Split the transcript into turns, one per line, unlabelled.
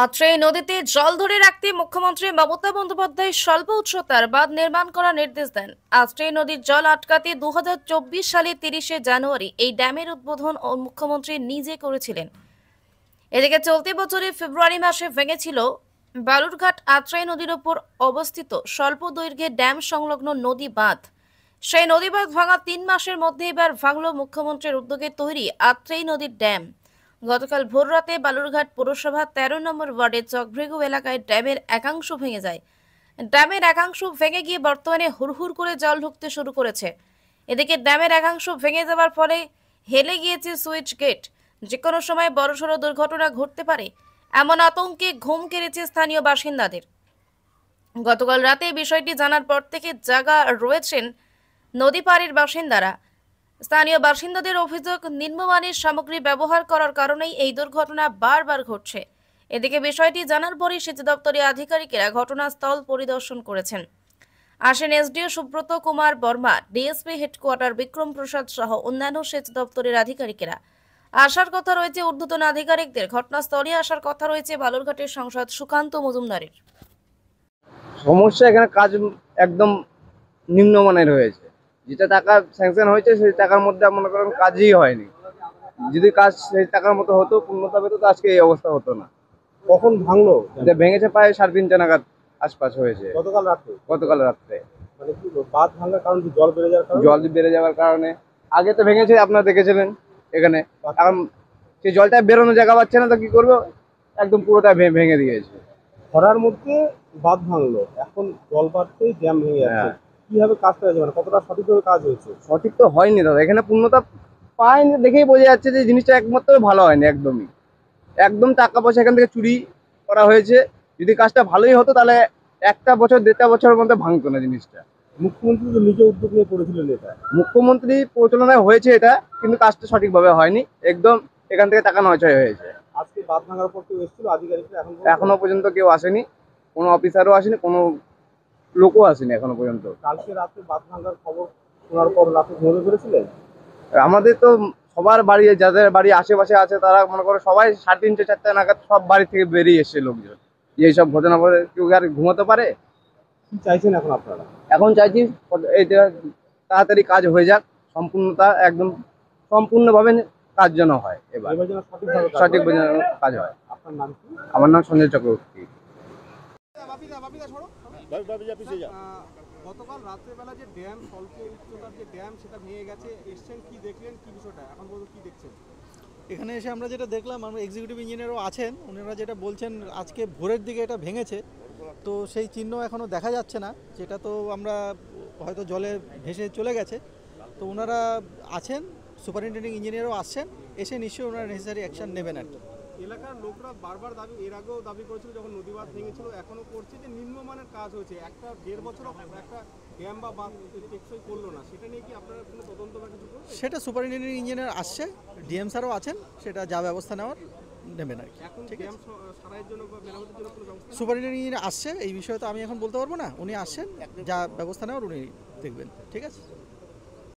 আত্রাই নদীতে জল ধরে রাখতে মুখ্যমন্ত্রী মমতা বন্দ্যোপাধ্যায় স্বল্প উচ্চতার বাঁধ নির্মাণ করার নির্দেশ দেন। আত্রাই নদীর জল আটকাতে 2024 সালের 30শে জানুয়ারি এই ড্যামের উদ্বোধন মুখ্যমন্ত্রী নিজে করেছিলেন। এদিকে চলতি বছরের ফেব্রুয়ারি মাসে ভেঙেছিল বালুরঘাট আত্রাই নদীর উপর অবস্থিত স্বল্প দৈর্ঘ্যের ড্যাম সংলগ্ন নদী বাঁধ। সেই নদী বাঁধ ভাঙা 3 মাসের মধ্যে এবার ভাঙল মুখ্যমন্ত্রীর উদ্যোগে তৈরি আত্রাই নদীর ড্যাম। গতকাল ভোররাতে বালুরঘাট পৌরসভা 13 নম্বর ওয়ার্ডের চকভৃগু এলাকায় ড্যামের একাংশ ভেঙে যায়। ড্যামের একাংশ ভেঙে গিয়ে বর্তমানে হুড়হুড় করে জল ঢুকতে শুরু করেছে। এদিকে ড্যামের একাংশ ভেঙে যাওয়ার ফলে হেলে গিয়েছে সুইচ গেট, যে কোনো সময় বড়সড় দুর্ঘটনা ঘটতে পারে এমন আতঙ্কে ঘুম কেড়েছে স্থানীয় বাসিন্দাদের। গতকাল রাতে বিষয়টি জানার পর থেকে জাগা রয়েছেন নদী পাড়ের বাসিন্দারা। স্থানীয় বাসিন্দাদের অভিযোগ, নিম্নমানের সামগ্রী ব্যবহার করার কারণেই এই দুর্ঘটনা বারবার ঘটছে। এদিকে বিষয়টি জানার পরই সেচ দপ্তরের আধিকারিকেরা ঘটনাস্থল পরিদর্শন করেছেন। আসেন SDO Subrata Kumar Barma, DSP headquarter Bikram Prasad সহ অন্যান্য সেচ দপ্তরের আধিকারিকেরা। আসার কথা রয়েছে ঊর্ধ্বতন আধিকারিকদের, ঘটনাস্থলে আসার কথা রয়েছে বালুরঘাটের সাংসদ সুকান্ত মজুমদারের।
সমস্যা এখানে কাজ একদম নিম্নমানের হয়েছে। যেটা টাকা স্যাংশন হয়েছে সেই টাকার মধ্যে মনে করেন কাজই হয়নি। যদি কাজ সেই টাকার মতো হতো, পূর্ণতা পেত, তো আজকে এই অবস্থা হতো না।
কখন ভাঙলো?
এটা ভেঙেছে প্রায় 3:30 নাগাদ আশপাশ হয়েছে।
গতকাল রাত্রে। মানে কি বাঁধ ভাঙার কারণ কি? জল বেড়ে যাওয়ার কারণে?
জল বেড়ে যাওয়ার কারণে। আগে তো ভেঙেছে, আপনারা দেখেছিলেন এখানে। এখন সেই জলটা বেরোনোর জায়গা পাচ্ছে না, তো কি করবো, একদম পুরোটা ভেঙে দিয়েছে।
খরার মধ্যে বাঁধ ভাঙলো, এখন জল বাড়তেই ড্যাম ভেঙে যাচ্ছে। কিভাবে কাজটা হয়েছে, মানে কতটা সঠিকভাবে কাজ হয়েছে?
সঠিক তো হয়নি দাদা, এখানে পূর্ণতা পায়নি দেখেই বোঝা যাচ্ছে যে জিনিসটা একমাত্র ভালো হয়নি। একদম টাকা পয়সা এখান থেকে চুরি করা হয়েছে। যদি কাজটা ভালোই হতো তাহলে 1-1.5 বছরের মধ্যে ভাঙতো না জিনিসটা।
মুখ্যমন্ত্রী তো নিজে উদ্যোগ নিয়ে করেছিলেন এটা।
মুখ্যমন্ত্রী প্রচলনায় হয়েছে এটা, কিন্তু কাজটা সঠিকভাবে হয়নি। একদম এখান থেকে টাকা নয়ছয় হয়েছে।
আজকে বাঁধ ভাঙার পর কেউ এসেছিল আধিকারিকরা?
এখনো পর্যন্ত কেউ আসেনি, কোনো অফিসারও আসেনি, কোনো লোকও আসেনি এখনো পর্যন্ত।
কালকে রাতে বাঁধ ভাঙার খবর শোনার পর রাতে ঘুমিয়ে পড়েছিলেন?
আমাদের তো সবার বাড়ি, যাদের বাড়ি আশেপাশে আছে তারা মনে করে সবাই 3:30-4টা নাগাদ সব বাড়ি থেকে বেরিয়ে এসছে লোকজন, যে এইসব ঘটনা পরে কেউ আর ঘুমাতে পারে।
কি চাইছেন এখন আপনারা?
এখন চাইছি এইটা তাড়াতাড়ি কাজ হয়ে যাক, একদম সম্পূর্ণভাবে কাজ যেন হয়, এবার সঠিকভাবে কাজ হয়।
আপনার নাম কি?
আমার নাম সঞ্জয় চক্রবর্তী।
গতকাল রাত্রেবেলা যে ড্যাম, স্বল্প উচ্চতার যে ড্যাম, সেটা ভেঙে গেছে, এসছেন, কি দেখলেন, কি বিষয়টা এখন পর্যন্ত কি দেখছেন?
এখানে এসে আমরা যেটা দেখলাম, আমরা এক্সিকিউটিভ ইঞ্জিনিয়ারও আছেন, ওনারা যেটা বলছেন আজকে ভোরের দিকে এটা ভেঙেছে। তো সেই চিহ্ন এখনও দেখা যাচ্ছে না, যেটা তো আমরা হয়তো জলে ভেসে চলে গেছে। তো ওনারা আছেন, সুপারিনটেন্ডিং ইঞ্জিনিয়ারও আসছেন, এসে নিশ্চয়ই ওনারা নেসেসারি অ্যাকশন নেবেন আর কি।
এলাকার লোকরা বারবার এর আগেও দাবি করেছিল, যখন নদী বাঁধ ভেঙেছিল, এখনও করছে, যে নিম্নমানের কাজ হয়েছে। 1-1.5 বছর একটা ড্যাম বা বাঁধ টেকসই করলো না, সেটা নিয়ে কি আপনারা কোনো তদন্ত বা কিছু করছেন?
সেটা সুপারিনটেন্ডিং ইঞ্জিনিয়ার আসছে, ডিএম স্যারও আছেন, সেটা যা ব্যবস্থা নেওয়ার নেবেন আর কি। ঠিক আছে,
সারাইয়ের জন্য বা মেরামতের জন্য কোনো ব্যবস্থা?
সুপারিনটেন্ডিং ইঞ্জিনিয়ার আসছে, এই বিষয়ে তো আমি এখন বলতে পারবো না, উনি আসছেন, যা ব্যবস্থা নেওয়ার উনি দেখবেন। ঠিক আছে।